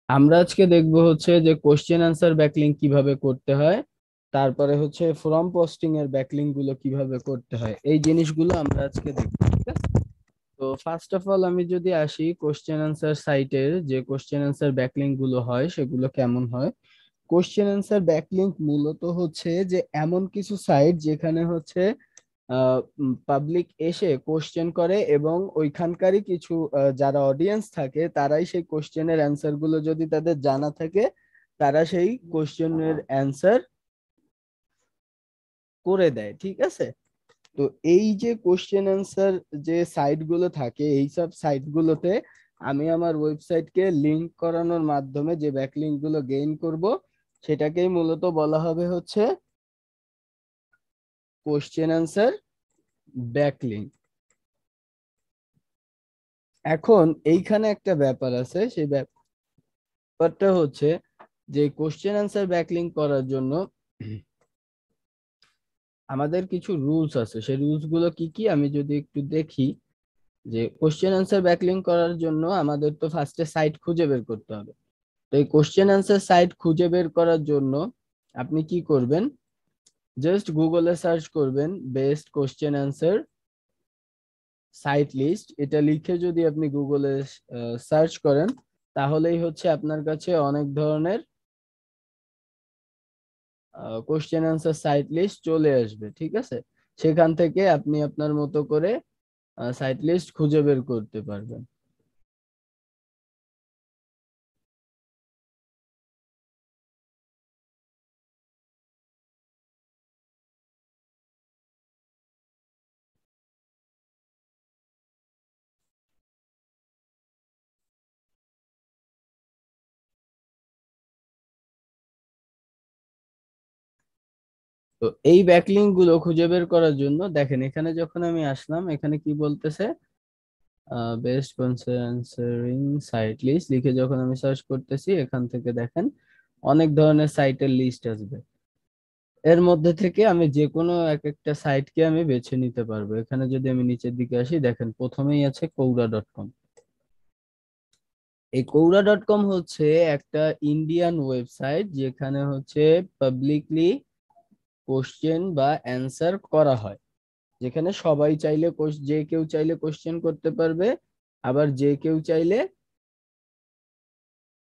আমরা আজকে দেখবো হচ্ছে যে কোশ্চেন আনসার ব্যাকলিঙ্ক কিভাবে করতে হয়, তারপরে হচ্ছে ফর্ম পোস্টিং এর ব্যাকলিঙ্ক গুলো কিভাবে করতে হয়, এই জিনিসগুলো আমরা আজকে দেখবো, ঠিক আছে? তো ফার্স্ট অফ অল আমি যদি আসি কোশ্চেন আনসার সাইটের যে কোশ্চেন আনসার ব্যাকলিঙ্ক গুলো হয় সেগুলো কেমন হয়। কোশ্চেন আনসার ব্যাকলিঙ্ক মূলত হচ্ছে যে এমন কিছু সাইট যেখানে হচ্ছে পাবলিক এসে কোশ্চেন করে এবং ওইখানকারই কিছু যারা অডিয়েন্স থাকে তারাই সেই কোশ্চেনের অ্যান্সার গুলো যদি তাদের জানা থাকে তারা সেই কোশ্চেনের অ্যান্সার করে দেয়, ঠিক আছে? তো এই যে কোশ্চেন অ্যান্সার যে সাইট গুলো থাকে এই সব সাইট গুলোতে আমি আমার ওয়েবসাইটকে লিংক করানোর মাধ্যমে যে ব্যাকলিঙ্ক গুলো গেইন করব সেটাকেই মূলত বলা হবে হচ্ছে কোশ্চেন অ্যান্সার ব্যাকলিঙ্ক। এখন এইখানে একটা ব্যাপার আছে, সেই ব্যাপারটা হচ্ছে যে কোশ্চেন অ্যান্সার ব্যাকলিঙ্ক করার জন্য আমাদের কিছু রুলস আছে। সেই রুলস গুলো কি কি আমি যদি একটু দেখি, যে কোশ্চেন অ্যান্সার ব্যাকলিঙ্ক করার জন্য আমাদের তো ফার্স্টে সাইট খুঁজে বের করতে হবে। তো এই কোশ্চেন অ্যান্সার সাইট খুঁজে বের করার জন্য আপনি কি করবেন, জাস্ট গুগলে সার্চ করবেন best question answer site list, এটা লিখে যদি আপনি গুগলে সার্চ করেন তাহলেই হচ্ছে আপনার কাছে অনেক ধরনের কোশ্চেন অ্যান্সার সাইট লিস্ট চলে আসবে, ঠিক আছে? সেখান থেকে আপনি আপনার মতো করে সাইট লিস্ট খুঁজে বের করতে পারবেন। তো এই ব্যাকলিঙ্ক গুলো খুঁজে বের করার জন্য দেখেন এখানে যখন আমি আসলাম এখানে কি বলতেছে, বেস্ট অ্যান্সারিং সাইট লিস্ট লিখে যখন আমি সার্চ করতেছি এখান থেকে দেখেন অনেক ধরনের সাইটের লিস্ট আসবে। এর মধ্যে থেকে আমি যে কোনো এক একটা সাইটকে আমি বেছে নিতে পারবো। এখানে যদি আমি নিচের দিকে আসি দেখেন প্রথমেই আছে কৌরা.com। এই কৌরা.com হচ্ছে একটা ইন্ডিয়ান ওয়েবসাইট যেখানে হচ্ছে পাবলিকলি কোশ্চেন বা অ্যান্সার করা হয়, যেখানে সবাই চাইলে যে কেউ চাইলে কোশ্চেন করতে পারবে, আবার যে কেউ চাইলে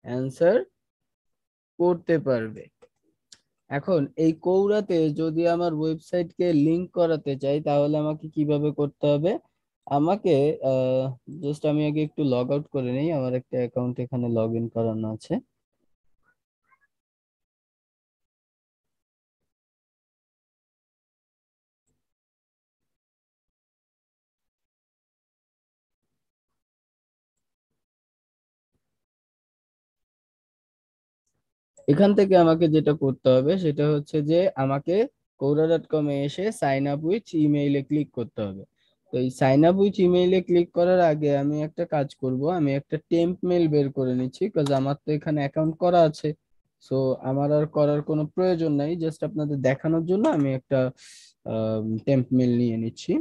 অ্যান্সার করতে পারবে। এখন এই কৌরাতে যদি আমার ওয়েবসাইটকে লিংক করাতে চাই তাহলে আমাকে কিভাবে করতে হবে, আমাকে জাস্ট আমি আগে একটু লগ আউট করে নিই, আমার একটা অ্যাকাউন্ট এখানে লগ ইন করানো আছে। এখান থেকে আমাকে যেটা করতে হবে সেটা হচ্ছে যে আমাকে কৌরা.com এ এসে সাইন আপ উইথ ইমেইলে ক্লিক করতে হবে। তো এই সাইন আপ উইথ ইমেইলে ক্লিক করার আগে আমি একটা কাজ করব, আমি একটা টেম্প মেল বের করে নিচ্ছি, কাজ আমার তো এখানে অ্যাকাউন্ট করা আছে। সো আমার আর করার কোনো প্রয়োজন নাই, জাস্ট আপনাদের দেখানোর জন্য আমি একটা টেম্প মেল নিয়ে নিচ্ছি।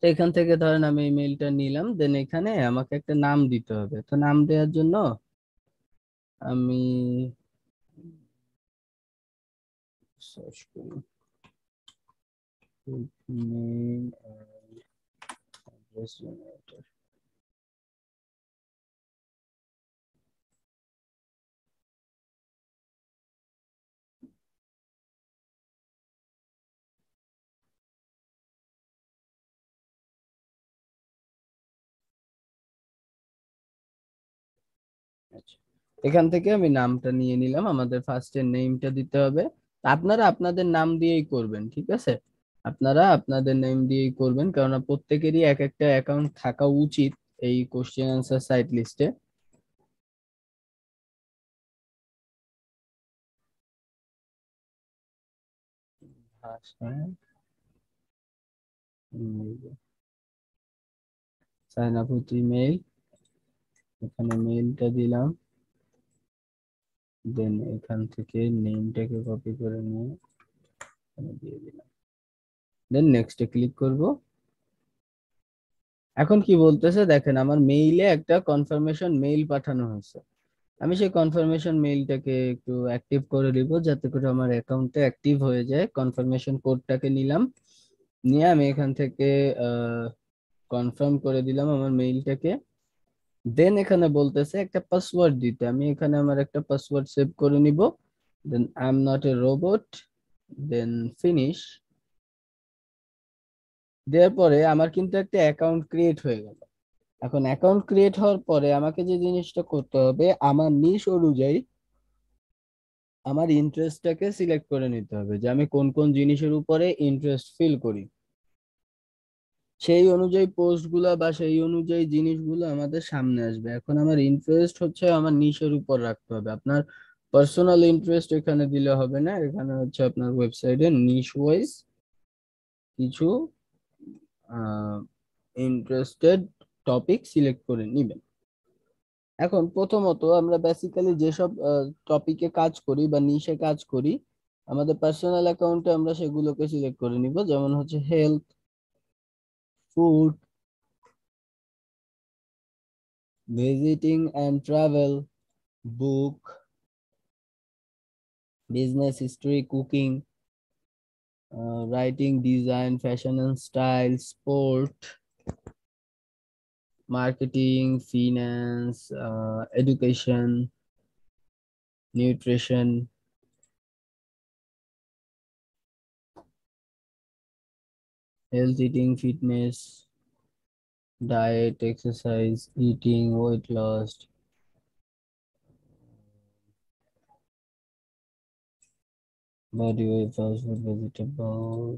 তো এখান থেকে ধরেন আমি ইমেইলটা নিলাম, দেন এখানে আমাকে একটা নাম দিতে হবে। তো নাম দেওয়ার জন্য আমি সার্চ করি name and address generator। আচ্ছা, এখান থেকে আমি নামটা নিয়ে নিলাম, আমাদের ফার্স্টের নেমটা দিতে হবে। তা আপনারা আপনাদের নাম দিয়েই করবেন, ঠিক আছে? আপনারা আপনাদের নেম দিয়েই করবেন, কারণ প্রত্যেকেরই এক একটা অ্যাকাউন্ট থাকা উচিত এই কোশ্চেন অ্যান্সার সাইট লিস্টে। সাইন আপ উইথ ইমেইল, এখানে মেইলটা দিলাম। দেন এখান থেকে নেমটাকে কপি করে নিয়ে এখানে দিয়ে দিলাম। দেন নেক্সটে ক্লিক করব। এখন কি বলতেছে দেখেন, আমার মেইলে একটা কনফার্মেশন মেইল পাঠানো হয়েছে। আমি সেই কনফার্মেশন মেইলটাকে একটু অ্যাক্টিভ করে দিব, যাতে করে আমার অ্যাকাউন্টে অ্যাক্টিভ হয়ে যায়। কনফার্মেশন কোডটাকে নিলাম, নিয়ে আমি এখান থেকে কনফার্ম করে দিলাম আমার মেইলটাকে। দেন এখানে বলতেছে একটা পাসওয়ার্ড দিতে, আমি এখানে আমার একটা পাসওয়ার্ড সেভ করে নিব। Then I am not a robot, then finish. দেওয়ার পরে আমার কিন্তু একটা অ্যাকাউন্ট ক্রিয়েট হয়ে গেল। এখন অ্যাকাউন্ট ক্রিয়েট হওয়ার পরে আমাকে যে জিনিসটা করতে হবে, আমার নিশ অনুযায়ী আমার ইন্টারেস্টটাকে সিলেক্ট করে নিতে হবে, যে আমি কোন কোন জিনিসের উপরে ইন্টারেস্ট ফিল করি। সেই অনুযায়ী পোস্টগুলো বা সেই অনুযায়ী জিনিসগুলো আমাদের সামনে আসবে। এখন আমার ইন্টারেস্ট হচ্ছে আমার নিশের উপর রাখতে হবে। আপনার পার্সোনাল ইন্টারেস্ট এখানে দিলে হবে না, এখানে হচ্ছে আপনার ওয়েবসাইটে নিশ ওয়াইজ কিছু ইন্টারেস্টেড টপিক সিলেক্ট করে নিবেন। এখন প্রথমত আমরা বেসিক্যালি যেসব টপিকে কাজ করি বা নিশে কাজ করি, আমাদের পার্সোনাল অ্যাকাউন্টে আমরা সেগুলোকে সিলেক্ট করে নিব। যেমন হচ্ছে health, food, visiting and travel, book, business history, cooking, writing, design, fashion and style, sport, marketing, finance, education, nutrition, health, eating, fitness, diet, exercise, eating, weight loss, body weight, fast food, vegetable,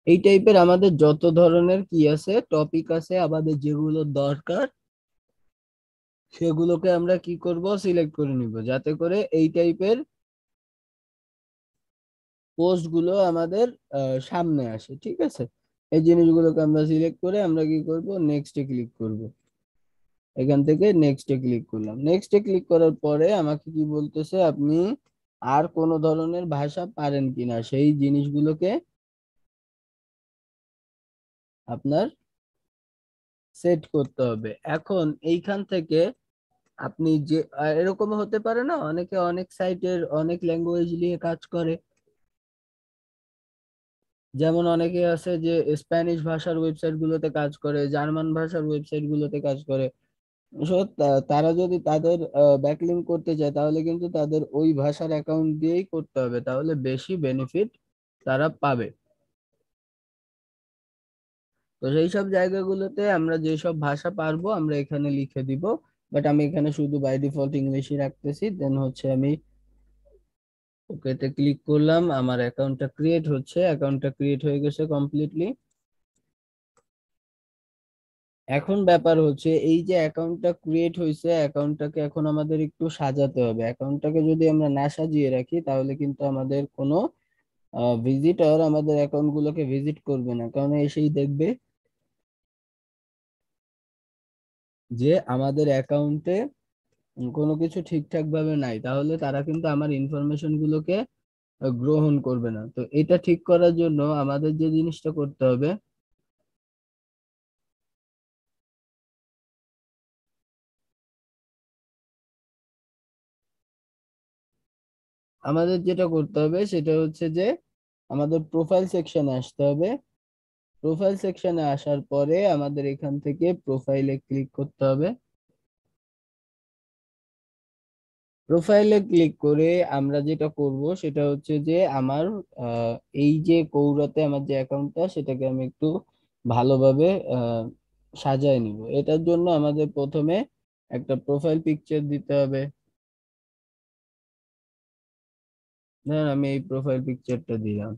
এই টাইপের আমাদের যত ধরনের কি আছে topic আছে, আমাদের যেগুলো দরকার সেগুলোকে আমরা কি করব, সিলেক্ট করে নিব, যাতে করে এই টাইপের পোস্ট গুলো আমাদের সামনে আসে। ঠিক আছে, এই জিনিসগুলোকে আমরা সিলেক্ট করে আমরা কি করব, নেক্সটে ক্লিক করব। এখান থেকে নেক্সটে ক্লিক করলাম। নেক্সটে ক্লিক করার পরে আমাকে কি বলতেছে, আপনি আর কোন ধরনের ভাষা পারেন কিনা সেই জিনিসগুলোকে আপনার সেট করতে হবে। এখন এইখান থেকে আপনি যে এরকম হতে পারে না, অনেকে অনেক সাইটের অনেক ল্যাঙ্গুয়েজ নিয়ে কাজ করে। যেমন অনেকে আছে যে স্প্যানিশ ভাষার ওয়েবসাইট গুলোতে কাজ করে, জার্মান ভাষার ওয়েবসাইট গুলোতে কাজ করে। So, তারা যদি তাদের ব্যাকলিঙ্ক করতে চায়, তাহলে কিন্তু তাদের ওই ভাষার অ্যাকাউন্ট দিয়েই করতে হবে, তাহলে বেশি বেনিফিট তারা পাবে। তো সেই সব জায়গাগুলোতে আমরা যেসব ভাষা পারবো আমরা এখানে লিখে দিব। বাট আমি এখানে শুধু বাই ডিফল্ট ইংলিশই রাখতেছি। দেন হচ্ছে আমি ওকেতে ক্লিক করলাম, আমার অ্যাকাউন্টটা ক্রিয়েট হচ্ছে, অ্যাকাউন্টটা ক্রিয়েট হয়ে গেছে কমপ্লিটলি। এখন ব্যাপার হচ্ছে এই যে অ্যাকাউন্টটা ক্রিয়েট হয়েছে, অ্যাকাউন্টটাকে এখন আমাদের একটু সাজাতে হবে। অ্যাকাউন্টটাকে যদি আমরা না সাজিয়ে রাখি, তাহলে কিন্তু আমাদের কোনো ভিজিটর আমাদের অ্যাকাউন্ট গুলোকে ভিজিট করবে না, কারণ এসেই দেখবে যে আমাদের অ্যাকাউন্টে কোনো কিছু ঠিকঠাক ভাবে নাই, তাহলে তারা কিন্তু আমার ইনফরমেশন গুলোকে গ্রহণ করবে না। তো এটা ঠিক করার জন্য আমাদের যে জিনিসটা করতে হবে, আমাদের যেটা করতে হবে সেটা হচ্ছে যে আমাদের প্রোফাইল সেকশনে আসতে হবে। প্রোফাইল সেকশনে আসার পরে আমাদের এখান থেকে প্রোফাইলে ক্লিক করতে হবে। প্রোফাইলে ক্লিক করে আমরা যেটা করব সেটা হচ্ছে যে আমার আহ, এই যে কৌরাতে আমার যে অ্যাকাউন্টটা, সেটাকে আমি একটু ভালোভাবে সাজায় নিব। এটার জন্য আমাদের প্রথমে একটা প্রোফাইল পিকচার দিতে হবে। ধরেন আমি এই প্রোফাইল পিকচারটা দিলাম।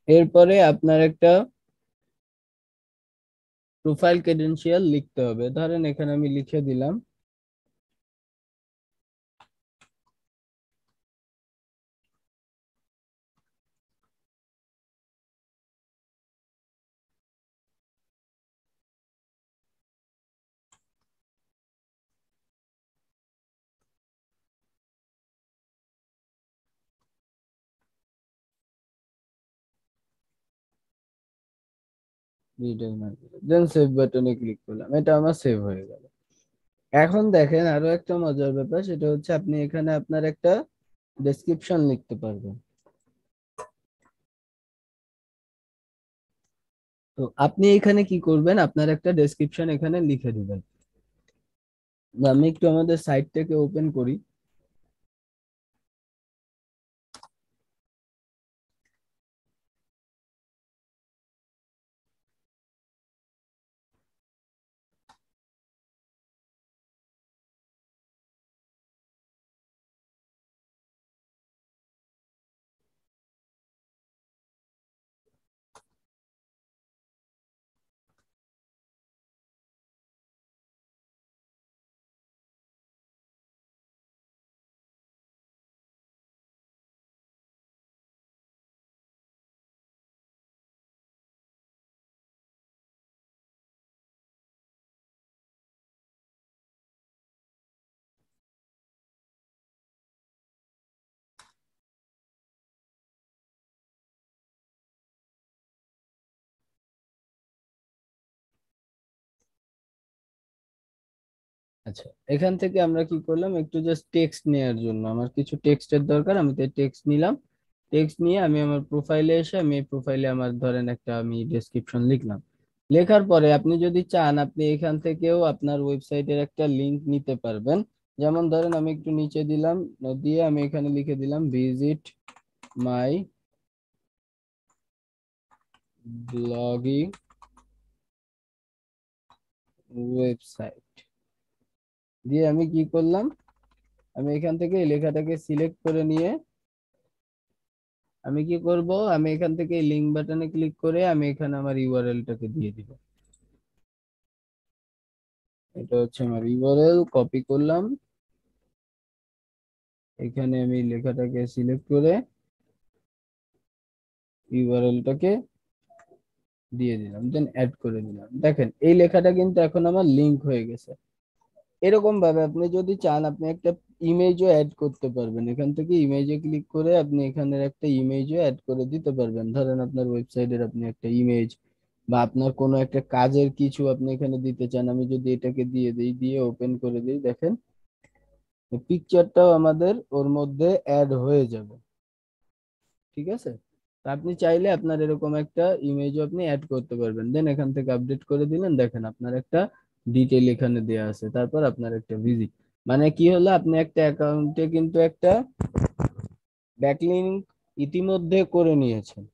এরপরে আপনার একটা প্রোফাইল ক্রেডেনশিয়াল লিখতে হবে। ধরেন এখানে আমি লিখে দিলাম ডিটেইল মার্কেট, দেন সেভ বাটনে ক্লিক করলাম, এটা আমার সেভ হয়ে গেল। এখন দেখেন আরো একটা মজার ব্যাপার, সেটা হচ্ছে আপনি এখানে আপনার একটা ডেসক্রিপশন লিখতে পারবেন। তো আপনি এখানে কি করবেন, আপনার একটা ডেসক্রিপশন এখানে লিখে দিবেন। আমি একটু আমাদের সাইটটাকে ওপেন করি। আচ্ছা, এখান থেকে আমরা কি করলাম, একটু জাস্ট টেক্সট নেওয়ার জন্য আমার কিছু টেক্সটের দরকার, আমি তো টেক্সট নিলাম। টেক্সট নিয়ে আমি আমার প্রোফাইলে এসে, আমি এই প্রোফাইলে আমার ধরেন একটা আমি ডেসক্রিপশন লিখলাম। লেখার পরে আপনি যদি চান, আপনি এখান থেকেও আপনার ওয়েবসাইটের একটা লিংক নিতে পারবেন। যেমন ধরেন আমি একটু নিচে দিলাম, দিয়ে আমি এখানে লিখে দিলাম ভিজিট মাই ব্লগিং ওয়েবসাইট, দিয়ে আমি কি করলাম, আমি এখান থেকে এই লেখাটাকে সিলেক্ট করে নিয়ে আমি কি করব, আমি এখান থেকে লিংক বাটনে ক্লিক করে আমি এখানে আমার ইউআরএলটাকে দিয়ে দিব। এটা হচ্ছে আমার ইউআরএল, কপি করলাম, এখানে আমি লেখাটাকে সিলেক্ট করে ইউআরএলটাকে দিয়ে দিলাম, দেন অ্যাড করে দিলাম। দেখেন এই লেখাটা কিন্তু এখন আমার লিংক হয়ে গেছে। এরকম ভাবে আপনি যদি চান, আপনি একটা ইমেজও অ্যাড করতে পারবেন। এখান থেকে ইমেজে ক্লিক করে আপনি এখানের একটা ইমেজও অ্যাড করে দিতে পারবেন। ধরেন আপনার ওয়েবসাইটের আপনি একটা ইমেজ বা আপনার কোনো একটা কাজের কিছু আপনি এখানে দিতে চান, আমি যদি এটাকে দিয়ে দিই, দিয়ে ওপেন করে দিই, দেখেন পিকচারটাও আমাদের ওর মধ্যে অ্যাড হয়ে যাবে। ঠিক আছে, তো আপনি চাইলে আপনার এরকম একটা ইমেজও আপনি অ্যাড করতে পারবেন। দেন এখান থেকে আপডেট করে দিলেন, দেখেন আপনার একটা ডিটেল এখানে দেয়া আছে, তারপর আপনার একটা ভিজিট। মানে কি হলো, আপনি একটা অ্যাকাউন্টে কিন্তু একটা ব্যাকলিংক ইতিমধ্যে করে নিয়েছেন।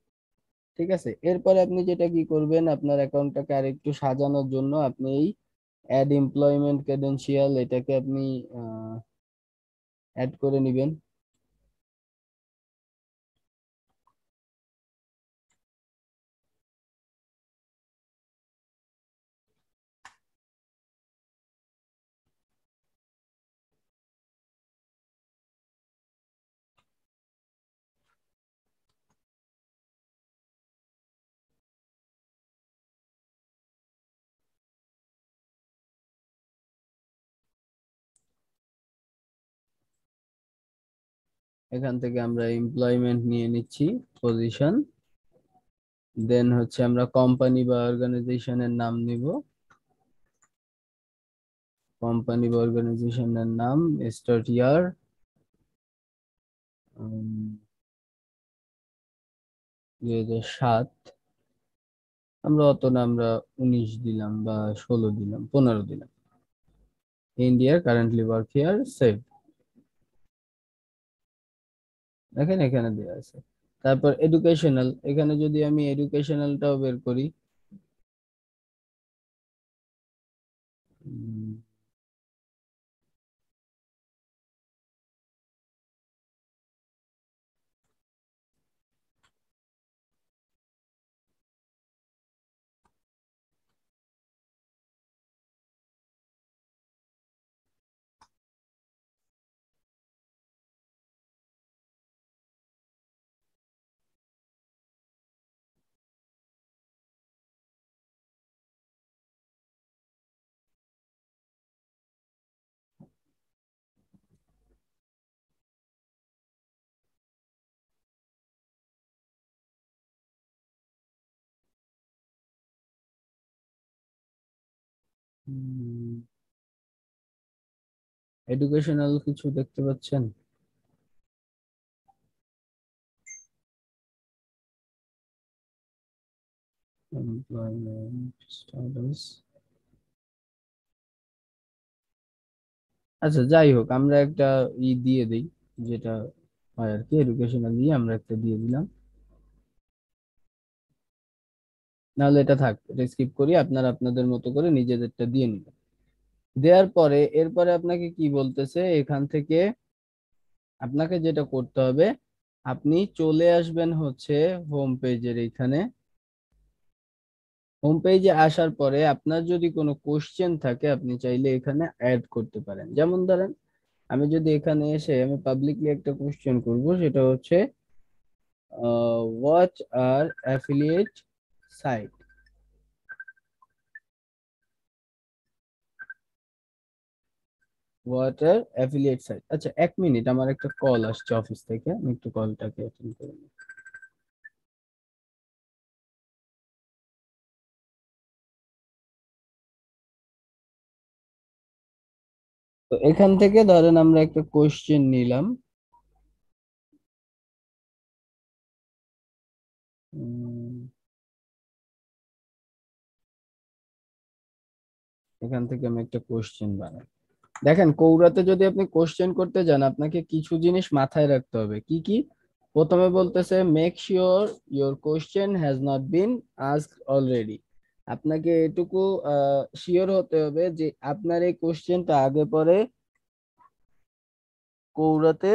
ঠিক আছে, এরপরে আপনি যেটা কি করবেন, আপনার অ্যাকাউন্টটাকে আরেকটু সাজানোর জন্য আপনি এই অ্যাড এমপ্লয়মেন্ট ক্রেডেনশিয়াল এটাকে আপনি অ্যাড করে নেবেন। এখান থেকে আমরা এমপ্লয়মেন্ট নিয়ে নিচ্ছি, পজিশন, দেন হচ্ছে আমরা কোম্পানি বা অর্গানাইজেশনের নাম নিব। কোম্পানি বা অর্গানাইজেশনের নাম, স্টার্ট ইয়ার 2007, আমরা অত না, আমরা 19 দিলাম বা 16 দিলাম, 15 দিলাম। India, currently work here, save. দেখেন এখানে দেওয়া আছে। তারপর এডুকেশনাল, এখানে যদি আমি এডুকেশনালটাও বের করি, উম, এডুকেশনাল কিছু দেখতে পাচ্ছেন? Employment status. আচ্ছা, যাই হোক, আমরা একটা দিয়ে দিই, যেটা হয় আর কি, এডুকেশনাল দিয়ে আমরা একটা দিয়ে দিলাম। নাহলে এটা থাক, এটা স্কিপ করি, আপনারা আপনাদের মতো করে নিজেদেরটা দিয়ে নিবেন। দেওয়ার পরে এরপরে আপনাকে কি বলতেছে, এখান থেকে আপনাকে যেটা করতে হবে, আপনি চলে আসবেন হচ্ছে হোম পেজের এখানে। হোম পেজে আসার পরে আপনার যদি কোনো কোশ্চেন থাকে আপনি চাইলে এখানে অ্যাড করতে পারেন। যেমন ধরেন, আমি যদি এখানে এসে আমি পাবলিকলি একটা কোশ্চেন করব, সেটা হচ্ছে what are affiliate site, what are affiliate site. আচ্ছা, 1 মিনিট, আমার একটা কল আসছে অফিস থেকে, আমি একটু কলটাকে অ্যাটেন্ড করে নিই। তো এখান থেকে ধরেন আমরা একটা কোশ্চেন নিলাম। উম, এখান থেকে আমি একটা কোশ্চেন বানাই। দেখেন, কৌরাতে যদি আপনি কোশ্চেন করতে যান, আপনাকে কিছু জিনিস মাথায় রাখতে হবে। কি কি? প্রথমে বলতেছে make sure your question has not been asked already. আপনাকে এটুকু শিওর হতে হবে যে আপনার এই কোশ্চেনটা আগে পরে কৌরাতে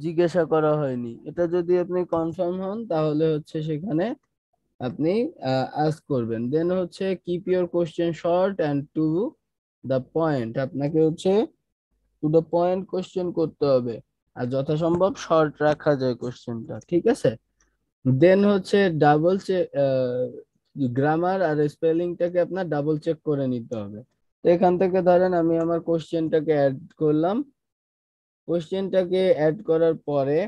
জিজ্ঞাসা করা হয়নি। এটা যদি আপনি কনফার্ম হন, তাহলে হচ্ছে সেখানে আপনি আস্ক করবেন। দেন হচ্ছে keep your question short and to the point. আপনাকে হচ্ছে টু দ্য পয়েন্ট কোশ্চেন করতে হবে, আর যথাসম্ভব শর্ট রাখা যায় কোশ্চেনটা, ঠিক আছে? দেন হচ্ছে ডাবল চেক, গ্রামার আর স্পেলিংটাকে আপনার ডাবল চেক করে নিতে হবে। তো এখান থেকে ধরেন আমি আমার কোশ্চেনটাকে অ্যাড করলাম। কোশ্চেনটাকে অ্যাড করার পরে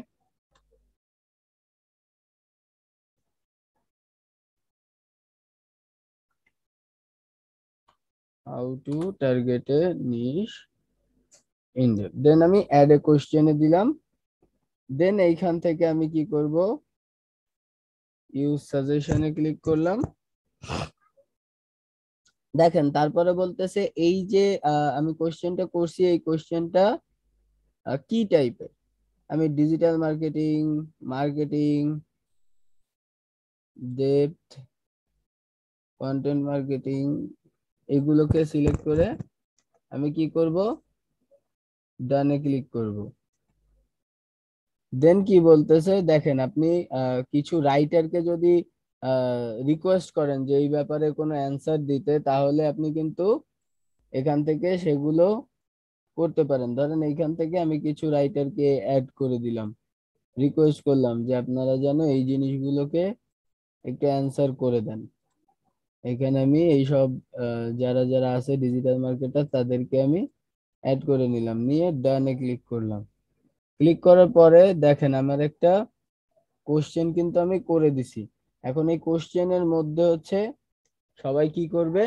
how to target a niche in, then আমি অ্যাড এ কোশ্চেনে দিলাম। দেন এইখান থেকে আমি কি করব, ইউজ সাজেশনে ক্লিক করলাম। দেখেন, তারপরে বলতেছে এই যে আমি কোশ্চেনটা করছি, এই কোশ্চেনটা কি টাইপের। আমি digital marketing, marketing depth, content marketing, এগুলোকে সিলেক্ট করে আমি কি করব, ডানে ক্লিক করব। দেন কি বলতেছে, দেখেন আপনি কিছু রাইটারকে যদি রিকোয়েস্ট করেন যে এই ব্যাপারে কোনো অ্যান্সার দিতে, তাহলে আপনি কিন্তু এখান থেকে সেগুলো করতে পারেন। ধরেন এইখান থেকে আমি কিছু রাইটারকে অ্যাড করে দিলাম, রিকোয়েস্ট করলাম যে আপনারা যেন এই জিনিসগুলোকে একটু অ্যান্সার করে দেন। এখানে আমি এইসব যারা যারা আছে ডিজিটাল মার্কেটার, তাদেরকে আমি অ্যাড করে নিলাম, নিয়ে ডানে ক্লিক করলাম। ক্লিক করার পরে দেখেন আমার একটা কোশ্চেন কিন্তু আমি করে দিছি। এখন এই কোশ্চেনের মধ্যে হচ্ছে সবাই কি করবে,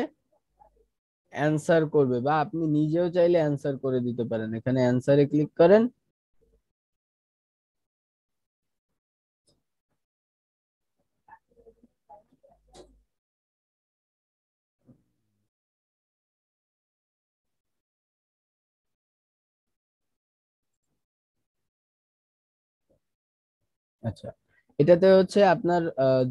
অ্যান্সার করবে, বা আপনি নিজেও চাইলে অ্যান্সার করে দিতে পারেন। এখানে অ্যান্সারে ক্লিক করেন। আচ্ছা, এটাতে হচ্ছে আপনার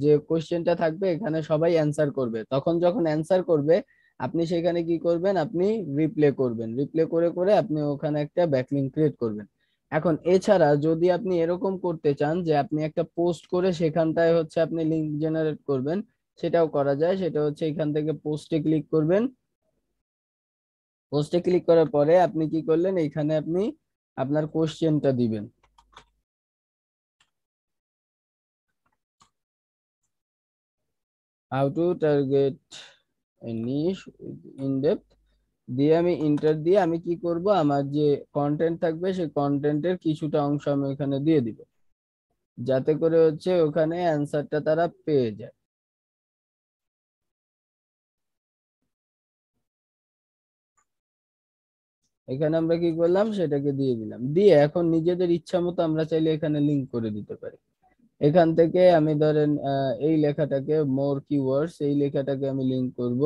যে কোশ্চেনটা থাকবে, এখানে সবাই অ্যান্সার করবে। তখন যখন অ্যান্সার করবে, আপনি সেখানে কি করবেন, আপনি রিপ্লে করবেন। রিপ্লে করে করে আপনি ওখানে একটা ব্যাকলিঙ্ক ক্রিয়েট করবেন। এখন এছাড়া যদি আপনি এরকম করতে চান যে আপনি একটা পোস্ট করে সেখানটায় হচ্ছে আপনি লিঙ্ক জেনারেট করবেন, সেটাও করা যায়। সেটা হচ্ছে এখান থেকে পোস্টে ক্লিক করবেন। পোস্টে ক্লিক করার পরে আপনি কি করলেন, এইখানে আপনি আপনার কোশ্চেনটা দিবেন। How to target niche in depth, দিয়ে আমি ইন্টার দিয়ে আমি কি করব, আমার যে কন্টেন্ট থাকবে সেই কন্টেন্টের কিছুটা অংশ আমি এখানে দিয়ে দিব, যাতে করে হচ্ছে ওখানে অ্যান্সারটা তারা পেয়ে যায়। এখানে আমরা কি করলাম, সেটাকে দিয়ে দিলাম, দিয়ে এখন নিজেদের ইচ্ছা মতো আমরা চাইলে এখানে লিংক করে দিতে পারি। এখান থেকে আমি ধরেন এই লেখাটাকে মোর কিওয়ার্ডস, এই লেখাটাকে আমি লিংক করব।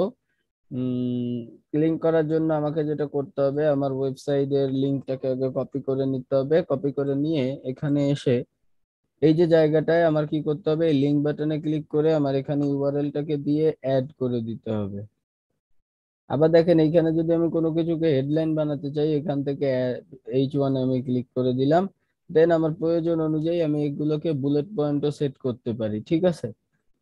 লিংক করার জন্য আমাকে যেটা করতে হবে, আমার ওয়েবসাইটের লিংকটাকে আগে কপি করে নিতে হবে। কপি করে নিয়ে এখানে এসে এই যে জায়গাটায় আমার কি করতে হবে, এই লিংক বাটনে ক্লিক করে আমার এখানে ইউআরএলটাকে দিয়ে অ্যাড করে দিতে হবে। আবার দেখেন এইখানে যদি আমি কোনো কিছুকে হেডলাইন বানাতে চাই, এখান থেকে H1 আমি ক্লিক করে দিলাম। দেন আমার প্রয়োজন অনুযায়ী আমি এগুলোকে বুলেট পয়েন্টও সেট করতে পারি, ঠিক আছে।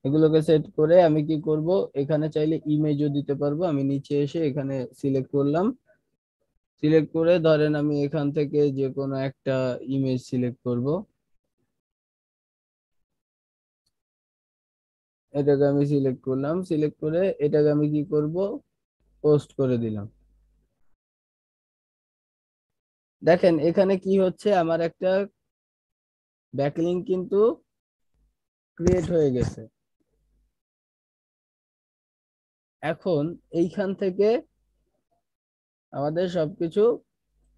এগুলোকে সেট করে আমি কি করব, এখানে চাইলে ইমেজও দিতে পারবো। আমি নিচে এসে এখানে সিলেক্ট করলাম, সিলেক্ট করে ধরেন আমি এখান থেকে যে কোনো একটা ইমেজ সিলেক্ট করব। এটাকে আমি সিলেক্ট করলাম, সিলেক্ট করে এটাকে আমি কি করব, পোস্ট করে দিলাম। দেখেন এখানে কি হচ্ছে, আমার একটা ব্যাকলিংক কিন্তু ক্রিয়েট হয়ে গেছে। এখন এইখান থেকে আমাদের সবকিছু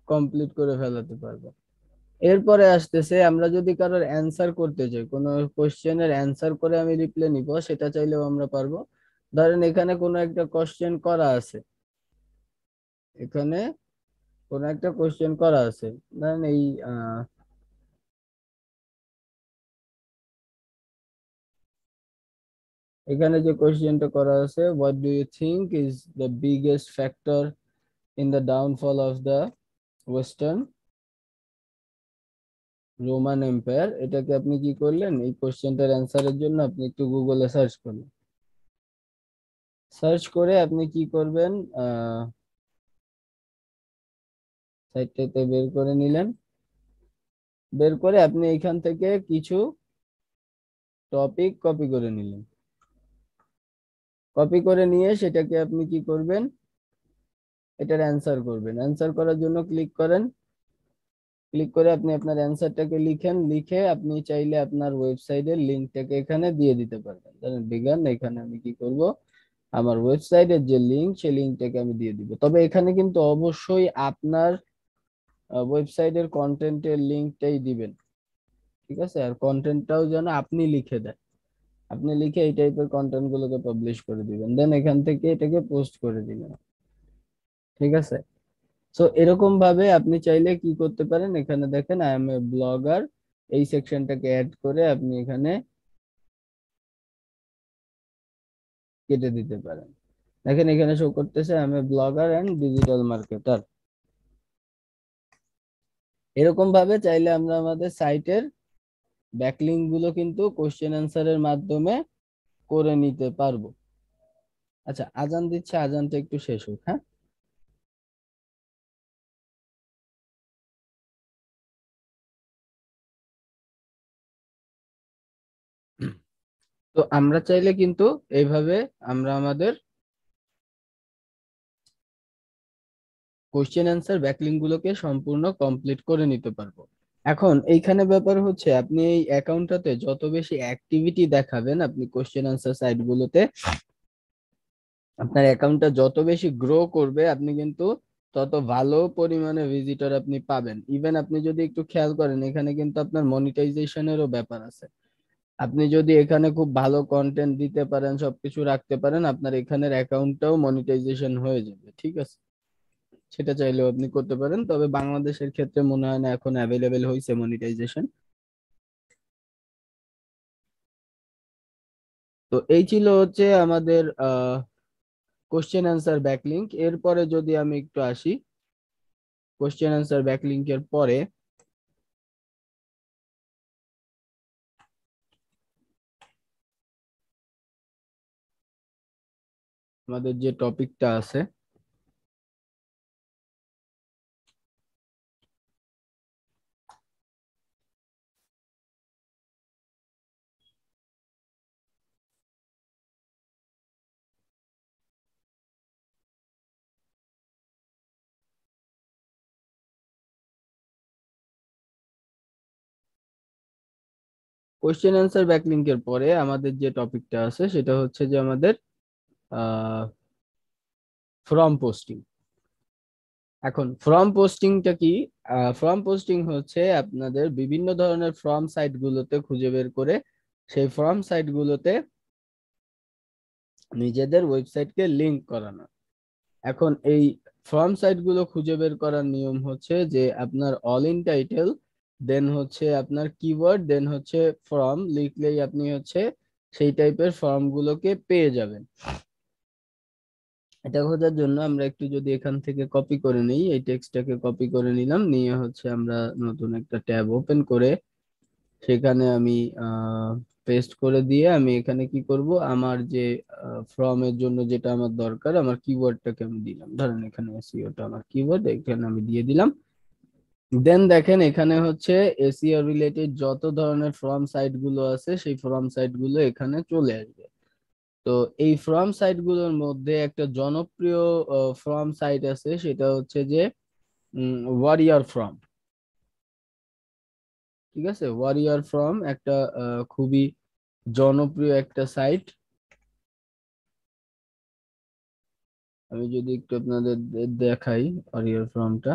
কমপ্লিট করে ফেলাতে পারবো। এরপরে আসতেছে, আমরা যদি কারোর অ্যান্সার করতে চাই, কোনো কোশ্চেনের অ্যান্সার করে আমি রিপ্লাই নিব, সেটা চাইলেও আমরা পারবো। ধরেন এখানে কোনো একটা কোশ্চেন করা আছে, এখানে কোনো একটা কোশ্চেন করা আছে, ধরেন এই এখানে যে কোশ্চেনটা করা আছে, what do you think is the biggest factor in the downfall of the Western Roman Empire. এটাকে আপনি কি করলেন, এই কোশ্চেনটার অ্যান্সারের জন্য আপনি একটু গুগলে সার্চ করলেন। সার্চ করে আপনি কি করবেন, সাইটটাতে বের করে নিলেন। বের করে আপনি এখান থেকে কিছু টপিক কপি করে নিলেন। কপি করে নিয়ে সেটাকে আপনি কি করবেন, এটার অ্যান্সার করবেন। অ্যান্সার করার জন্য ক্লিক করেন, ক্লিক করে আপনি আপনার অ্যান্সারটাকে লিখেন। লিখে আপনি চাইলে আপনার ওয়েবসাইটের লিঙ্কটাকে এখানে দিয়ে দিতে পারবেন। ধরেন বিজ্ঞান, এখানে আমি কি করব, আমার ওয়েবসাইটের যে লিঙ্ক, সেই লিঙ্কটাকে আমি দিয়ে দিব। তবে এখানে কিন্তু অবশ্যই আপনার ওয়েবসাইটের কন্টেন্টের লিঙ্কটাই দিবেন, ঠিক আছে। আর কন্টেন্টটাও যেন আপনি লিখে দেন। আপনি লিখে এই টাইপের কন্টেন্ট গুলোকে পাবলিশ করে দিবেন, দেন এখান থেকে এটাকে পোস্ট করে দিবেন, ঠিক আছে। সো এরকম ভাবে আপনি চাইলে কি করতে পারেন, এখানে দেখেন আই এম এ ব্লগার, এই সেকশনটাকে অ্যাড করে আপনি এখানে কেটে দিতে পারেন। দেখেন এখানে শো করতেছে I am a blogger and digital marketer. এরকম ভাবে চাইলে আমরা আমাদের সাইটের ব্যাকলিংক গুলো কিন্তু কোশ্চেন অ্যান্সারের মাধ্যমে করে নিতে পারবো। আচ্ছা, আজান দিচ্ছে, আজানটা একটু শেষ হোক, হ্যাঁ। তো আমরা চাইলে কিন্তু এইভাবে আমরা আমাদের কোশ্চেন অ্যান্সার ব্যাকলিংক গুলোকে সম্পূর্ণ কমপ্লিট করে নিতে পারবো। এখন এইখানে ব্যাপার হচ্ছে, আপনি এই অ্যাকাউন্টটাতে যত বেশি অ্যাক্টিভিটি দেখাবেন আপনি কোশ্চেন অ্যান্সার সাইট গুলোতে, আপনার অ্যাকাউন্টটা যত বেশি গ্রো করবে, আপনি কিন্তু তত ভালো পরিমাণে ভিজিটর আপনি পাবেন। ইভেন আপনি যদি একটু খেয়াল করেন, এখানে কিন্তু আপনার মনিটাইজেশনেরও ব্যাপার আছে। আপনি যদি এখানে খুব ভালো কন্টেন্ট দিতে পারেন, সবকিছু রাখতে পারেন, আপনার এখানের অ্যাকাউন্টটাও মনিটাইজেশন হয়ে যাবে, ঠিক আছে। সেটা চাইলেও আপনি করতে পারেন, তবে বাংলাদেশের ক্ষেত্রে মনে হয় না এখন অ্যাভেলেবেল হয়েছে মনিটাইজেশন। তো এই ছিল হচ্ছে আমাদের কোশ্চেন অ্যান্সার ব্যাকলিংক। এরপরে যদি আমি একটু আসি, কোশ্চেন অ্যান্সার ব্যাকলিংকের পরে আমাদের যে টপিকটা আছে, কোশ্চেন অ্যান্সার ব্যাকলিংকের পরে আমাদের যে টপিকটা আছে সেটা হচ্ছে যে আমাদের ফ্রম পোস্টিং। এখন ফর্ম পোস্টিংটা কি? ফর্ম পোস্টিং হচ্ছে আপনাদের বিভিন্ন ধরনের ফর্ম সাইট গুলোতে খুঁজে বের করে সেই ফর্ম সাইট গুলোতে নিজেদের ওয়েবসাইটকে লিংক করানো। এখন এই ফর্ম সাইট গুলো খুঁজে বের করার নিয়ম হচ্ছে যে আপনার অল ইন টাইটেল, দেন হচ্ছে আপনার কিওয়ার্ড, দেন হচ্ছে ফর্ম লিখলেই আপনি হচ্ছে সেই টাইপের ফর্ম গুলোকে পেয়ে যাবেন। এটা খোঁজার জন্য আমরা একটু যদি এখান থেকে কপি করে নিই, এই টেক্সটটাকে কপি করে নিলাম, নিয়ে হচ্ছে আমরা নতুন একটা ট্যাব ওপেন করে সেখানে আমি পেস্ট করে দিয়ে আমি এখানে কি করব, আমার যে ফর্মের জন্য যেটা আমার দরকার আমার কিওয়ার্ডটাকে আমি দিলাম, ধরেন এখানে এসইওটা আমার কিওয়ার্ড, এখানে আমি দিয়ে দিলাম। দেন দেখেন এখানে হচ্ছে এসইও রিলেটেড যত ধরনের ফর্ম সাইট গুলো আছে সেই ফর্ম সাইট গুলো এখানে চলে আসবে। তো এই ফর্ম সাইট গুলোর মধ্যে একটা জনপ্রিয় ফর্ম সাইট আছে, সেটা হচ্ছে যে ওয়ারিয়র ফর্ম। ঠিক আছে, ওয়ারিয়র ফর্ম একটা খুবই জনপ্রিয় একটা সাইট। আমি যদি একটু আপনাদের দেখাই ওয়ারিয়র ফর্মটা।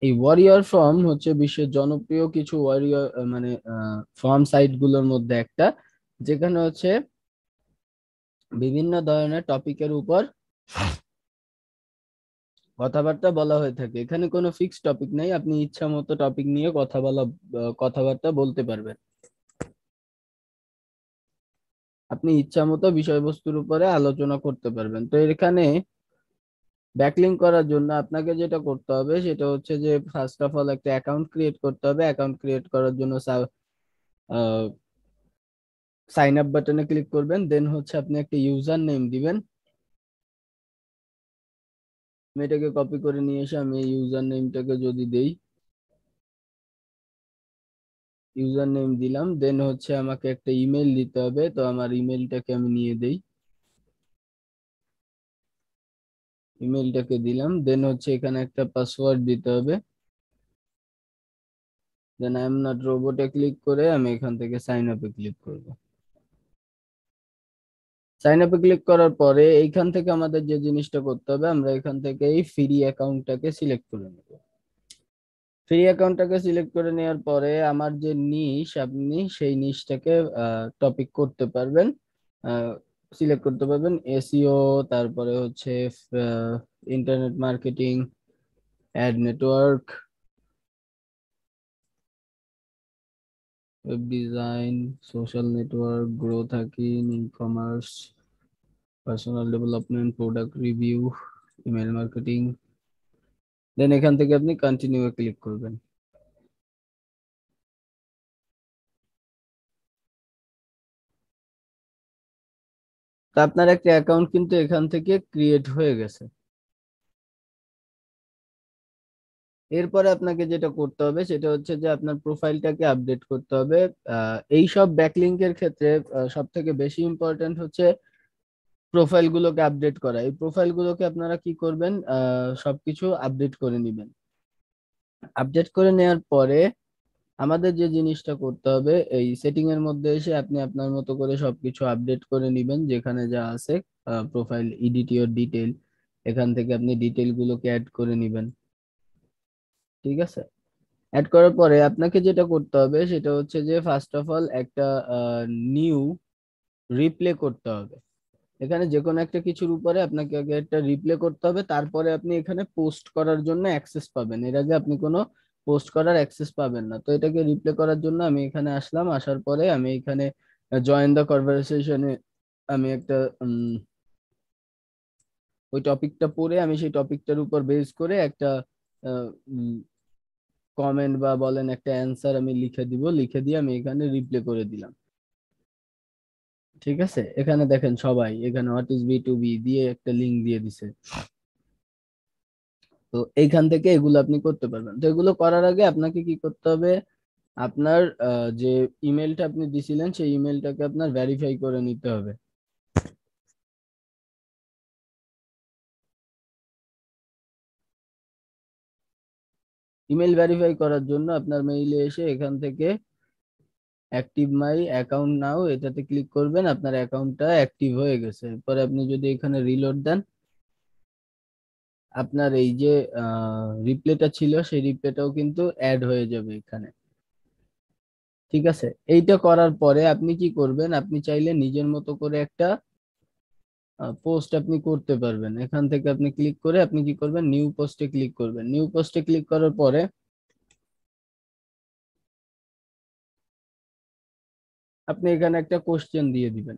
এই ওয়ারিয়র ফর্ম হচ্ছে বিশ্বের জনপ্রিয় কিছু ওয়ারিয়র মানে ফর্ম সাইট গুলোর মধ্যে একটা, যেখানে হচ্ছে বিভিন্ন ধরনের টপিকের উপর কথাবার্তা বলা হয়ে থাকে। এখানে কোনো ফিক্সড টপিক নেই, আপনি ইচ্ছা মতো টপিক নিয়ে কথাবার্তা বলতে পারবেন। আপনি ইচ্ছা মতো বিষয়বস্তুর উপরে আলোচনা করতে পারবেন। তো এখানে ব্যাকলিং করার জন্য আপনাকে যেটা করতে হবে সেটা হচ্ছে যে ফার্স্ট অফ অল একটা অ্যাকাউন্ট ক্রিয়েট করতে হবে। অ্যাকাউন্ট ক্রিয়েট করার জন্য সাইন আপ বাটনে ক্লিক করবেন, দেন হচ্ছে আপনি একটা ইউজার নেম দিবেন। আমি এটাকে কপি করে নিয়ে এসে আমি ইউজার নেমটাকে যদি দেই, ইউজার নেম দিলাম, দেন হচ্ছে আমাকে একটা ইমেল দিতে হবে, তো আমার ইমেলটাকে আমি নিয়ে দেই, ইমেলটাকে দিলাম, দেন হচ্ছে এখানে একটা পাসওয়ার্ড দিতে হবে, দেন আই এম নট রোবটে ক্লিক করে আমি এখান থেকে সাইন আপে ক্লিক করব। সাইন আপে ক্লিক করার পরে এইখান থেকে আমাদের যে জিনিসটা করতে হবে, আমরা এখান থেকে এই ফ্রি অ্যাকাউন্টটাকে সিলেক্ট করে নেব। ফ্রি অ্যাকাউন্টটাকে সিলেক্ট করে নেওয়ার পরে আমার যে নিশ, আপনি সেই নিশটাকে টপিক করতে পারবেন, সিলেক্ট করতে পারবেন এসইও, তারপরে হচ্ছে internet marketing, ad network, web design, social network, growth hacking, e commerce, personal development, product review, email marketing. Then এখান থেকে আপনি কন্টিনিউ ক্লিক করবেন। তো আপনার একটা অ্যাকাউন্ট কিন্তু এখান থেকে ক্রিয়েট হয়ে গেছে। এরপরে আপনাকে যেটা করতে হবে সেটা হচ্ছে যে আপনার প্রোফাইলটাকে আপডেট করতে হবে। এই সব ব্যাকলিংকের ক্ষেত্রে সব থেকে বেশি ইম্পর্ট্যান্ট হচ্ছে প্রোফাইল গুলোকে আপডেট করা। এই প্রোফাইল গুলোকে আপনারা কি করবেন, সবকিছু আপডেট করে নেবেন। আপডেট করে নেওয়ার পরে আমাদের যে জিনিসটা করতে হবে, এই সেটিং এর মধ্যে এসে আপনি আপনার মতো করে সবকিছু আপডেট করে নেবেন, যেখানে যা আছে প্রোফাইল এডিট ইওর ডিটেল, এখান থেকে আপনি ডিটেল গুলোকে অ্যাড করে নেবেন। ঠিক আছে, অ্যাড করার পরে আপনাকে যেটা করতে হবে সেটা হচ্ছে যে ফার্স্ট অফ অল একটা নিউ রিপ্লে করতে হবে। এখানে যে কোনো একটা কিছুর উপরে আপনাকে আগে একটা রিপ্লে করতে হবে, তারপরে আপনি এখানে পোস্ট করার জন্য অ্যাক্সেস পাবেন। এর আগে আপনি কোনো পোস্ট করার অ্যাক্সেস পাবেন না। তো এটাকে রিপ্লে করার জন্য আমি এখানে আসলাম, আসার পরে আমি এখানে জয়েন দ্য কনভারসেশনে আমি একটা ওই টপিকটা পড়ে আমি সেই টপিকটার উপর বেস করে একটা কমেন্ট বা বলেন একটা অ্যান্সার আমি লিখে দিব, লিখে দিয়ে আমি এখানে রিপ্লে করে দিলাম। ঠিক আছে, এখানে দেখেন সবাই এখানে what is B to B দিয়ে একটা লিঙ্ক দিয়ে দিছে। তো এইখান থেকে এগুলো আপনি করতে পারবেন। তো এগুলো করার আগে আপনাকে কি করতে হবে, আপনার যে ইমেলটা আপনি দিছিলেন সেই ইমেলটাকে আপনার ভেরিফাই করে নিতে হবে। ইমেল ভেরিফাই করার জন্য আপনার মেইলে এসে এখান থেকে অ্যাক্টিভ মাই অ্যাকাউন্ট নাও এটাতে ক্লিক করবেন, আপনার অ্যাকাউন্টটা অ্যাক্টিভ হয়ে গেছে। এরপরে আপনি যদি এখানে রিলোড দেন, আপনার এই যে রিপ্লেটা ছিল সেই রিপ্লেটাও কিন্তু অ্যাড হয়ে যাবে এখানে। ঠিক আছে, এইটা করার পরে আপনি কি করবেন, আপনি চাইলে নিজের মতো করে একটা পোস্ট আপনি করতে পারবেন। এখান থেকে আপনি ক্লিক করে আপনি কি করবেন, নিউ পোস্টে ক্লিক করবেন। নিউ পোস্টে ক্লিক করার পরে আপনি এখানে একটা কোশ্চেন দিয়ে দিবেন।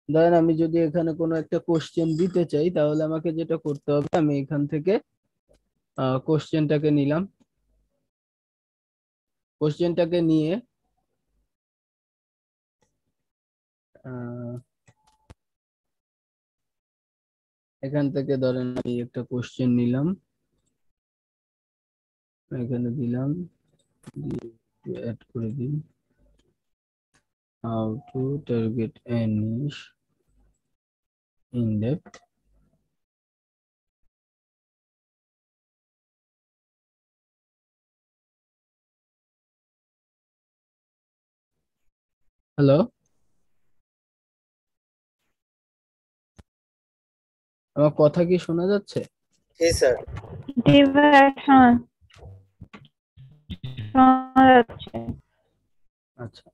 ধরেন আমি যদি এখানে কোনো একটা কোশ্চেন দিতে চাই, তাহলে আমাকে যেটা করতে হবে, আমি এখান থেকে কোশ্চেনটাকে নিলাম। কোশ্চেনটাকে নিয়ে আহ, এখান থেকে ধরেন আমি একটা কোশ্চেন নিলাম, এখানে দিলাম, অ্যাড করে দিই, how to target a niche in depth. Hello, আমার কথা কি শোনা যাচ্ছে? জি স্যার। জি ভাই, শোনা যাচ্ছে। আচ্ছা,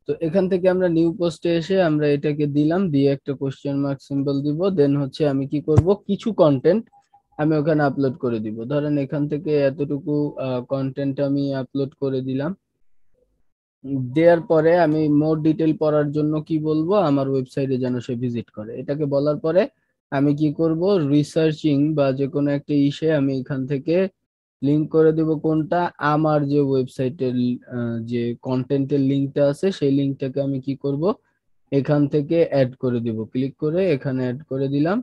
তো এখান থেকে আমরা নিউ পোস্টে এসে আমরা এটাকে দিলাম, দিয়ে একটা কোশ্চেন মার্ক সিম্বল দিব, দেন হচ্ছে আমি কি করব, কিছু কন্টেন্ট আমি ওখানে আপলোড করে দিব। ধরেন এখান থেকে এতটুকু কন্টেন্ট আমি আপলোড করে দিলাম। দেওয়ার পরে আমি মোর ডিটেল পড়ার জন্য কি বলবো, আমার ওয়েবসাইটে যেন সে ভিজিট করে। এটাকে বলার পরে আমি কি করব, রিসার্চিং বা যে কোনো একটা ইসে আমি এখান থেকে লিংক করে দেব কোনটা, আমার যে ওয়েবসাইটের যে কন্টেন্টের লিংকটা আছে সেই লিংকটাকে আমি কি করব, এখান থেকে অ্যাড করে দিব। ক্লিক করে এখানে অ্যাড করে দিলাম।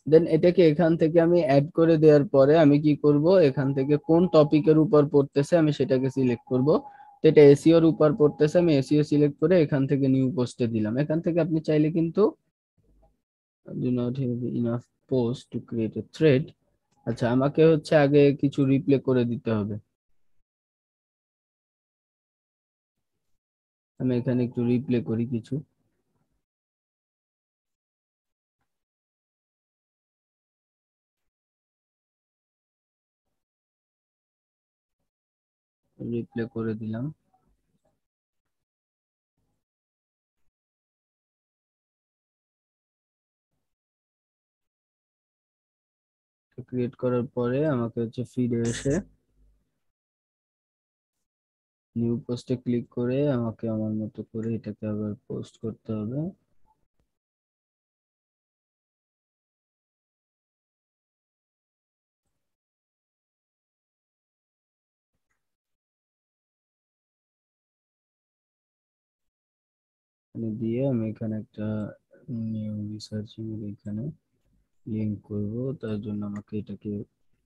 দেন এটাকে এখান থেকে আমি অ্যাড করে দেওয়ার পরে আমি কি করব, এখান থেকে কোন টপিকের উপর পড়তেছে আমি সেটাকে সিলেক্ট করব। তো এটা এসইওর উপর পড়তেছে, আমি এসইও সিলেক্ট করে এখান থেকে নিউ পোস্টে দিলাম। এখান থেকে আপনি চাইলে কিন্তু do not have enough post to create a thread। আচ্ছা, আমাকে হচ্ছে আগে কিছু রিপ্লে করে দিতে হবে। আমি এখানে একটু রিপ্লে করি কিছু। রিপ্লে করে দিলাম। ক্রিয়েট করার পরে আমাকে হচ্ছে ফিডে এসে নিউ পোস্টে ক্লিক করে আমাকে আমার মতো করে এটাকে আবার পোস্ট করতে হবে। দিয়ে আমি এখানে একটা নিউ রিসার্চিং এর এখানে লিংক করব, তার জন্য আমাকে এটাকে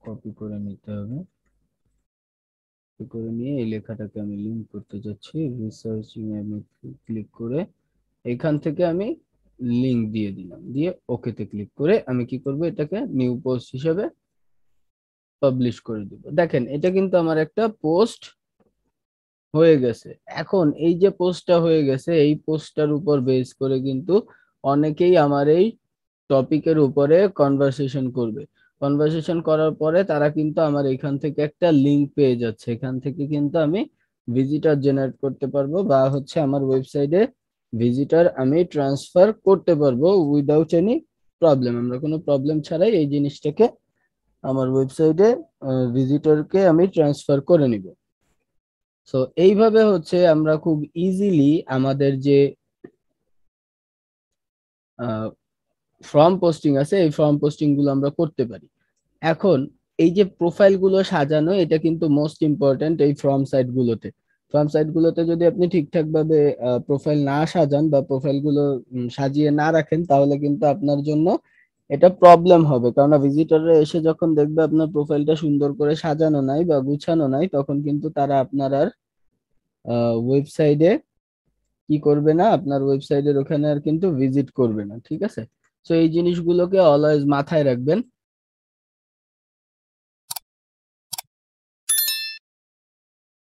কপি করে নিতে হবে। কপি করে নিয়ে এই লেখাটাকে আমি লিংক করতে যাচ্ছি। রিসার্চিং এ আমি ক্লিক করে এখান থেকে আমি লিংক দিয়ে দিলাম, দিয়ে ওকে তে ক্লিক করে আমি কি করব, এটাকে নিউ পোস্ট হিসেবে পাবলিশ করে দিব। দেখেন এটা কিন্তু আমার একটা পোস্ট হয়ে গেছে। এখন এই যে পোস্টটা হয়ে গেছে, এই পোস্টটার উপর বেস করে কিন্তু অনেকেই আমার এই টপিকের উপরে কনভারসেশন করবে। কনভারসেশন করার পরে তারা কিন্তু আমার এখান থেকে একটা লিংক পেয়ে যাচ্ছে। এখান থেকে কিন্তু আমি ভিজিটর জেনারেট করতে পারবো, বা হচ্ছে আমার ওয়েবসাইটে ভিজিটর আমি ট্রান্সফার করতে পারবো উইদাউট এনি প্রবলেম। আমরা কোনো প্রবলেম ছাড়াই এই জিনিসটাকে আমার ওয়েবসাইটে ভিজিটরকে আমি ট্রান্সফার করে নিব। সো এইভাবে হচ্ছে আমরা খুব ইজিলি আমাদের যে ফর্ম পোস্টিং আছে এই ফর্ম পোস্টিং গুলো আমরা করতে পারি। এখন এই যে প্রোফাইল গুলো সাজানো, এটা কিন্তু মোস্ট ইম্পর্টেন্ট এই ফর্ম সাইট গুলোতে। ফার্ম সাইট গুলোতে যদি আপনি ঠিকঠাক ভাবে প্রোফাইল না সাজান বা প্রোফাইল গুলো সাজিয়ে না রাখেন, তাহলে কিন্তু আপনার জন্য এটা প্রবলেম হবে। কারণ ভিজিটররা এসে যখন দেখবে আপনার প্রোফাইলটা সুন্দর করে সাজানো নাই বা গুছানো নাই, তখন কিন্তু তারা আপনার আর ওয়েবসাইটে কি করবে না, আপনার ওয়েবসাইটের ওখানে আর কিন্তু ভিজিট করবে না। ঠিক আছে, তো এই জিনিসগুলোকে অলওয়েজ মাথায় রাখবেন।